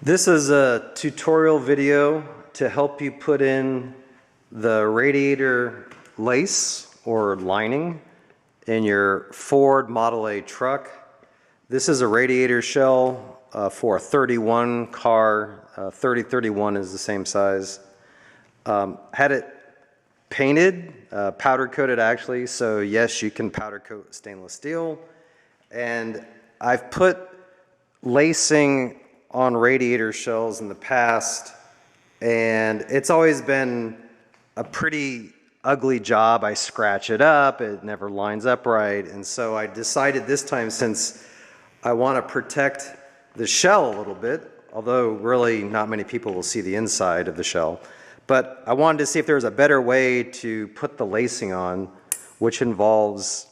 This is a tutorial video to help you put in the radiator lace or lining in your Ford Model A truck. This is a radiator shell for a 31 car. 3031 is the same size. Had it painted, powder coated actually, so yes, you can powder coat stainless steel. And I've put lacing on radiator shells in the past, and it's always been a pretty ugly job. I scratch it up, it never lines up right, and so I decided this time, since I want to protect the shell a little bit, although really not many people will see the inside of the shell, but I wanted to see if there was a better way to put the lacing on, which involves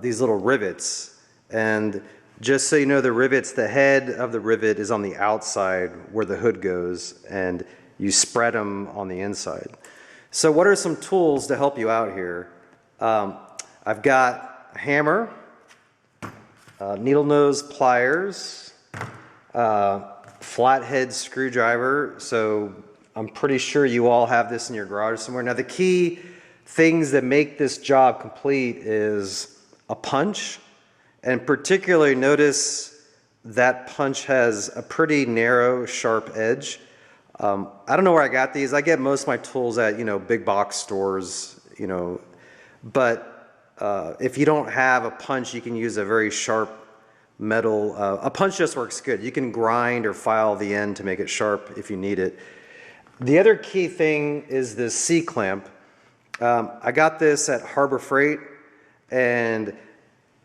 these little rivets. And just so you know, the rivets, the head of the rivet is on the outside where the hood goes, and you spread them on the inside. So what are some tools to help you out here? I've got a hammer, needle nose pliers, flathead screwdriver. So I'm pretty sure you all have this in your garage somewhere. Now the key things that make this job complete is a punch. And particularly notice that punch has a pretty narrow, sharp edge. I don't know where I got these. I get most of my tools at, big box stores, but if you don't have a punch, you can use a very sharp metal. A punch just works good. You can grind or file the end to make it sharp if you need it. The other key thing is this C-clamp. I got this at Harbor Freight, and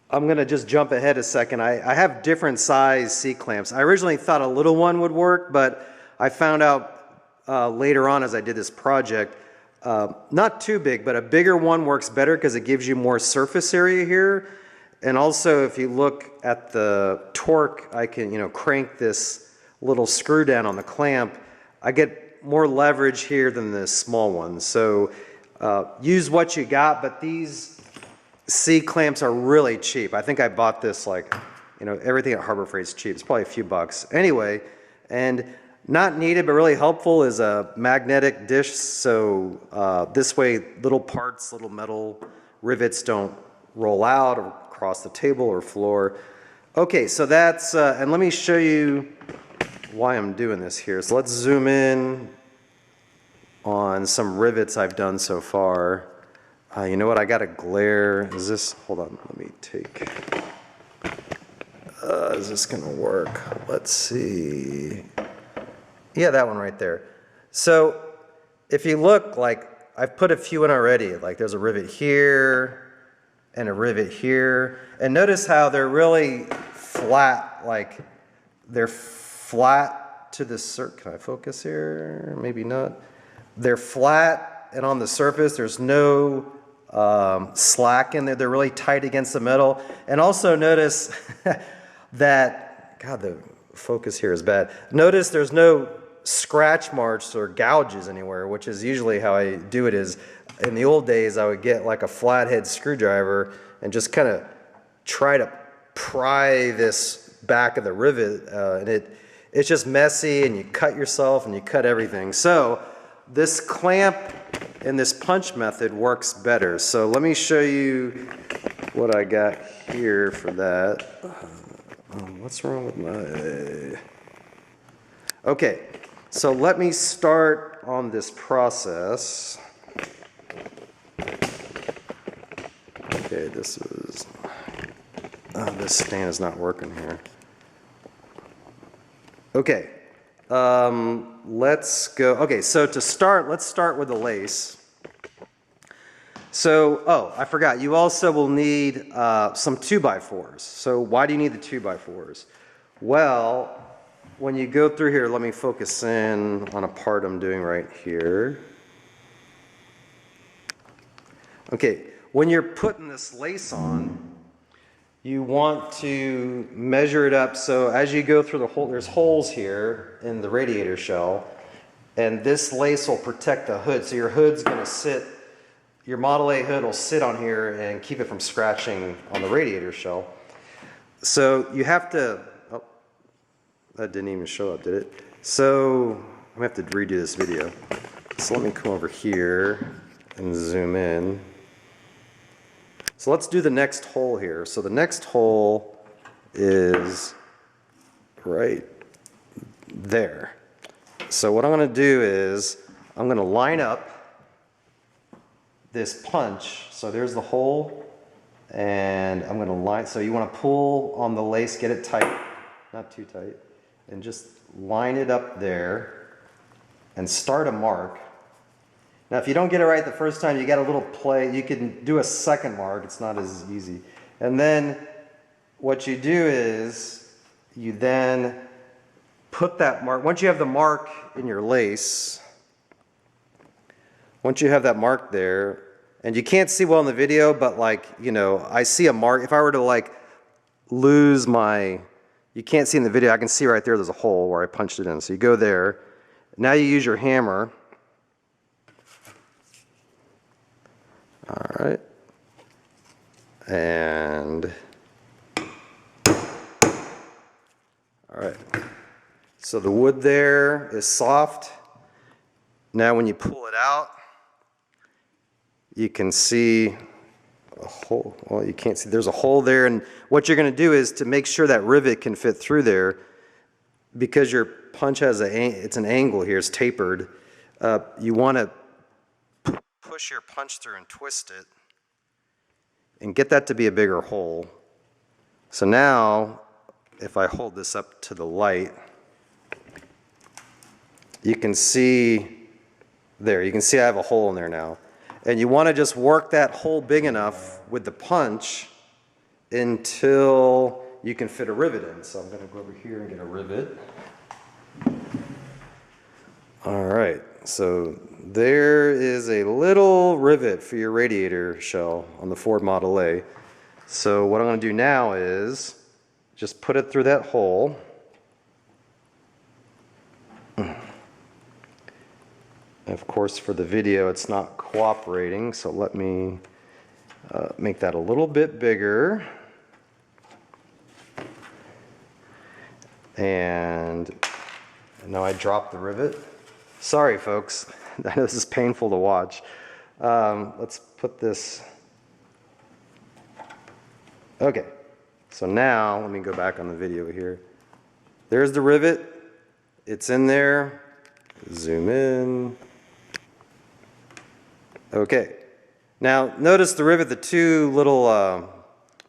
I'm going to just jump ahead a second. I have different size C-clamps. I originally thought a little one would work, but I found out later on as I did this project, not too big, but a bigger one works better because it gives you more surface area here. And also, if you look at the torque, I can crank this little screw down on the clamp. I get more leverage here than the small one. So use what you got, but these C-clamps are really cheap. I think I bought this everything at Harbor Freight's cheap. It's probably a few bucks. Anyway, and not needed but really helpful is a magnetic dish. So this way little parts, little metal rivets don't roll out or across the table or floor. Okay, so that's, and let me show you why I'm doing this here. So let's zoom in on some rivets I've done so far. You know what, I got a glare. Is this, hold on, let me take, is this gonna work? Let's see. Yeah, that one right there. So if you look, I've put a few in already. There's a rivet here and a rivet here. And notice how they're really flat, they're flat to the can I focus here? Maybe not. They're flat, and on the surface there's no slack in there. They're really tight against the metal. And also notice that, God, the focus here is bad. Notice there's no scratch marks or gouges anywhere, which is usually how I do it. Is in the old days I would get a flathead screwdriver and just kind of try to pry this back of the rivet, and it's just messy, and you cut yourself and you cut everything. So this clamp and this punch method works better. So let me show you what I got here for that. What's wrong with my... Okay, so let me start on this process. Okay, this is... this stand is not working here. Okay. Let's go. Okay, so to start, let's start with the lace. So, I forgot. You also will need some 2x4s. So why do you need the 2x4s? Well, when you go through here, let me focus in on a part I'm doing right here. Okay, when you're putting this lace on, you want to measure it up. So as you go through the hole, there's holes here in the radiator shell, and this lace will protect the hood. So your hood's going to sit, your Model A hood will sit on here and keep it from scratching on the radiator shell. So you have to, That didn't even show up, did it? So I'm gonna have to redo this video. So let me come over here and zoom in. So let's do the next hole here. So the next hole is right there. So what I'm gonna do is I'm gonna line up this punch. So there's the hole, and I'm gonna line, so you wanna pull on the lace, get it tight, not too tight, and just line it up there and start a mark. Now if you don't get it right the first time, you got a little play, you can do a second mark, it's not as easy. And then what you do is you then put that mark, once you have the mark in your lace, once you have that mark there, and you can't see well in the video, but like, you know, I see a mark. If I were to like lose my, you can't see in the video, I can see right there there's a hole where I punched it in. So you go there. Now you use your hammer. All right. And, all right. So the wood there is soft. Now when you pull it out, you can see a hole. Well, you can't see, there's a hole there, and what you're going to do is to make sure that rivet can fit through there, because your punch has it's an angle here, it's tapered. You want to push your punch through and twist it and get that to be a bigger hole. So now, if I hold this up to the light, you can see there, you can see I have a hole in there now. And you want to just work that hole big enough with the punch until you can fit a rivet in. So I'm going to go over here and get a rivet. All right, so there is a little rivet for your radiator shell on the Ford Model A. So what I'm going to do now is just put it through that hole. Of course, for the video, it's not cooperating, so let me make that a little bit bigger. And now I dropped the rivet. Sorry, folks. I know this is painful to watch. Let's put this. Okay. So now, let me go back on the video here. There's the rivet. It's in there. Zoom in. Okay. Now, notice the rivet, the two little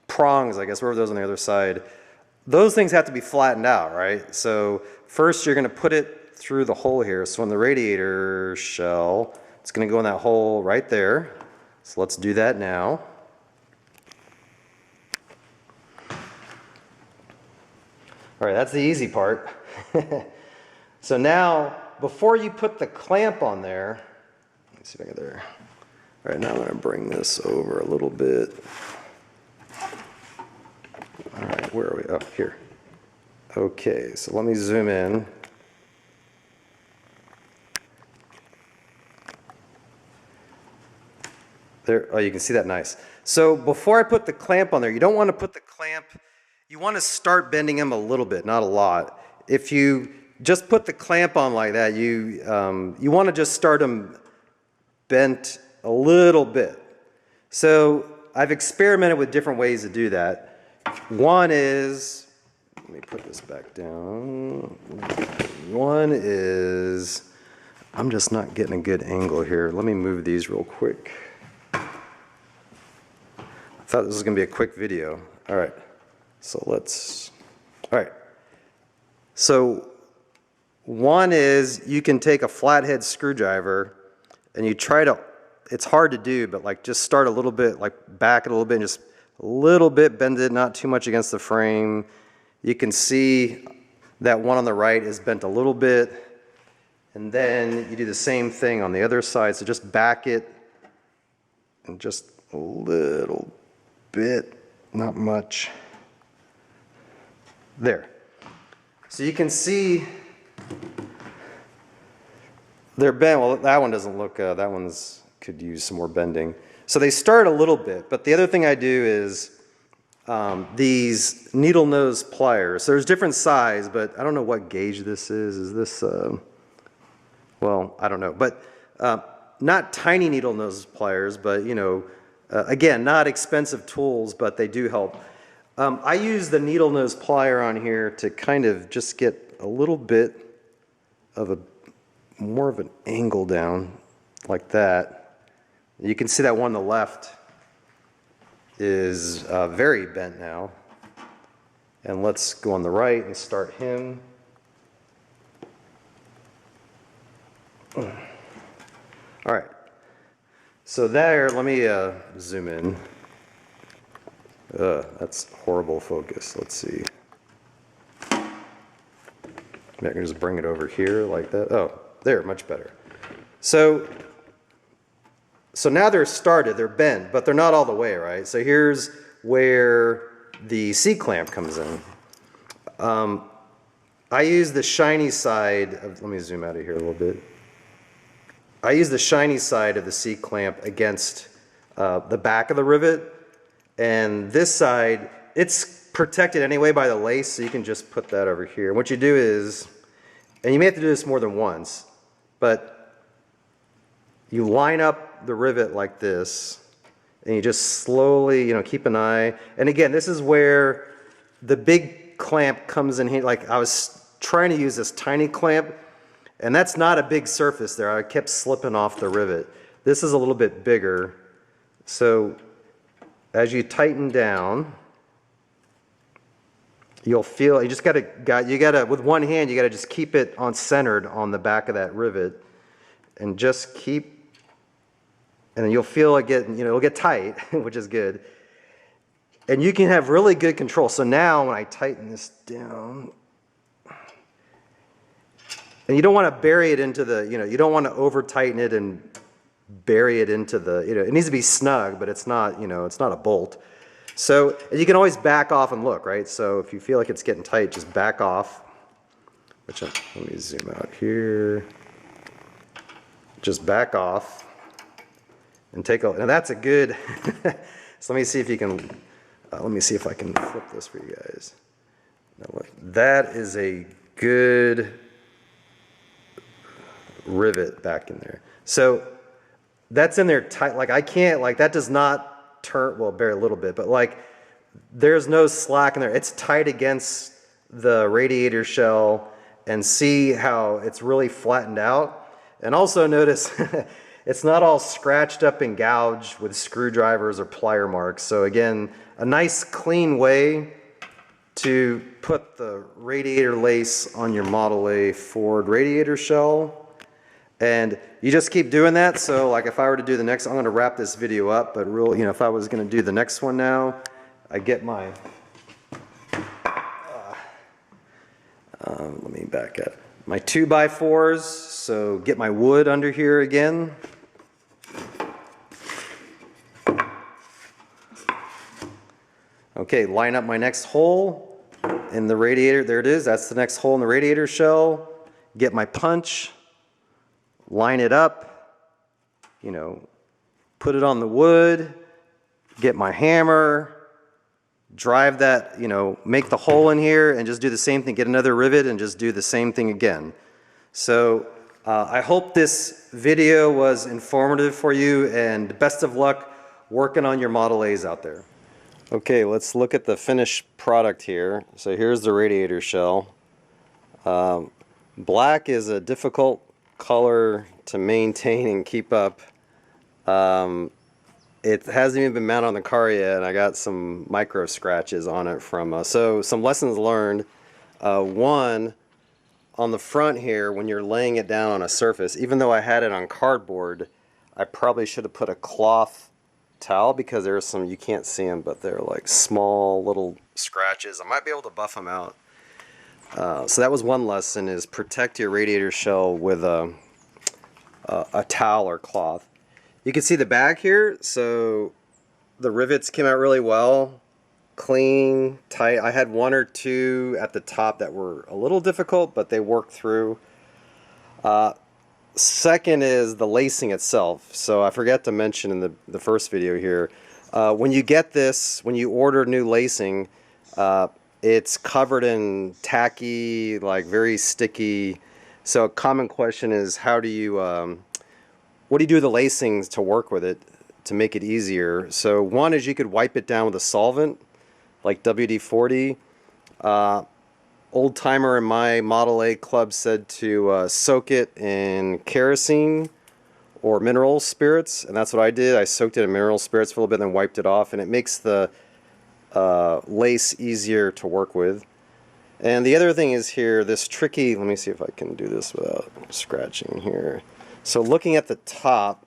prongs, I guess, wherever those on the other side, those things have to be flattened out, right? So first you're going to put it through the hole here. So in the radiator shell, it's going to go in that hole right there. So let's do that now. All right, that's the easy part. So now, before you put the clamp on there, let me see if I get there. All right, now I'm going to bring this over a little bit. All right, where are we? Oh, here. Okay, so let me zoom in. There, oh, you can see that nice. So before I put the clamp on there, you don't want to put the clamp, you want to start bending them a little bit, not a lot. If you just put the clamp on like that, you want to just start them bent a little bit. So I've experimented with different ways to do that. One is, let me put this back down. One is, I'm just not getting a good angle here. Let me move these real quick. I thought this was going to be a quick video. All right. So let's, all right. So one is you can take a flathead screwdriver and you try to, it's hard to do, but like just start a little bit, like back it a little bit and just a little bit, bend it, not too much against the frame. You can see that one on the right is bent a little bit. And then you do the same thing on the other side. So just back it and just a little bit, not much. There. So you can see they're bent. Well, that one doesn't look, that one's could use some more bending. So they start a little bit, but the other thing I do is these needle nose pliers. So there's different size, but I don't know what gauge this is. Is this, well, I don't know. But not tiny needle nose pliers, but, you know, again, not expensive tools, but they do help. I use the needle nose plier on here to kind of just get a little bit of more of an angle down like that. You can see that one on the left is very bent now. And let's go on the right and start him. All right. So there, let me zoom in. That's horrible focus. Let's see. Maybe I can just bring it over here like that. Oh, there, much better. So now they're started, they're bent, but they're not all the way, right? So here's where the C-clamp comes in. I use the shiny side of, let me zoom out of here a little bit. I use the shiny side of the C-clamp against the back of the rivet, and this side, it's protected anyway by the lace, so you can just put that over here. And what you do is, and you may have to do this more than once, but you line up the rivet like this, and you just slowly, you know, keep an eye. And again, this is where the big clamp comes in here. Like I was trying to use this tiny clamp, and that's not a big surface there. I kept slipping off the rivet. This is a little bit bigger. So as you tighten down, you'll feel, you just gotta, with one hand, you gotta just keep it on centered on the back of that rivet and just keep, and then you'll feel it get, you know, it'll get tight, which is good. And you can have really good control. So now when I tighten this down, and you don't want to bury it into the, you know, you don't want to over tighten it and bury it into the, you know, it needs to be snug, but it's not, you know, it's not a bolt. So you can always back off and look, right? So if you feel like it's getting tight, just back off. Let me zoom out here. Just back off and take a, and that's a good, so let me see if you can, let me see if I can flip this for you guys. Now look, that is a good rivet back in there. So that's in there tight, like I can't, like that does not turn, well, bare a little bit, but like there's no slack in there. It's tight against the radiator shell, and see how it's really flattened out. And also notice it's not all scratched up and gouged with screwdrivers or plier marks. So again, a nice clean way to put the radiator lace on your Model A Ford radiator shell. And you just keep doing that. So like if I were to do the next, I'm going to wrap this video up, but real, you know, if I was going to do the next one now, I get my, let me back up, my 2x4s. So get my wood under here again. Okay, line up my next hole in the radiator. There it is. That's the next hole in the radiator shell. Get my punch. Line it up, you know, put it on the wood, get my hammer, drive that, you know, make the hole in here and just do the same thing, get another rivet and just do the same thing again. So I hope this video was informative for you, and best of luck working on your Model A's out there. Okay, let's look at the finished product here. So here's the radiator shell. Black is a difficult color to maintain and keep up. It hasn't even been mounted on the car yet, and I got some micro scratches on it from so some lessons learned. One, on the front here, when you're laying it down on a surface, even though I had it on cardboard, I probably should have put a cloth towel, because there's some, you can't see them, but they're like small little scratches. I might be able to buff them out. So that was one lesson, is protect your radiator shell with a towel or cloth. You can see the back here, so the rivets came out really well, clean, tight. I had one or two at the top that were a little difficult, but they worked through. Second is the lacing itself. So I forgot to mention in the first video here, When you get this, when you order new lacing, it's covered in tacky, like very sticky. So a common question is, how do you, what do you do with the lacings to work with it to make it easier? So one is you could wipe it down with a solvent like WD-40. Old timer in my Model A club said to soak it in kerosene or mineral spirits, and that's what I did. I soaked it in mineral spirits for a little bit and then wiped it off, and it makes the lace easier to work with. And the other thing is here, this tricky, let me see if I can do this without scratching here. So looking at the top,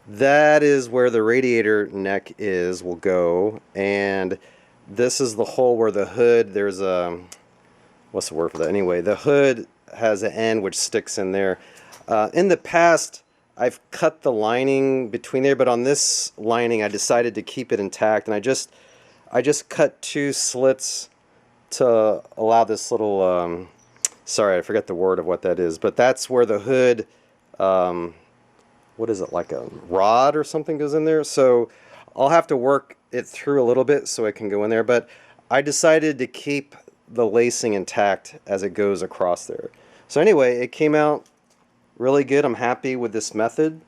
that is where the radiator neck will go, and this is the hole where the hood, there's a, what's the word for that? Anyway, the hood has an end which sticks in there. In the past, I've cut the lining between there, but on this lining, I decided to keep it intact, and I just cut 2 slits to allow this little, sorry, I forget the word of what that is, but that's where the hood, what is it, like a rod or something goes in there? So I'll have to work it through a little bit so it can go in there, but I decided to keep the lacing intact as it goes across there. So anyway, it came out really good. I'm happy with this method,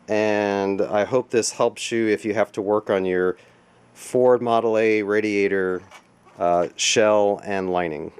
and I hope this helps you if you have to work on your Ford Model A radiator shell and lining.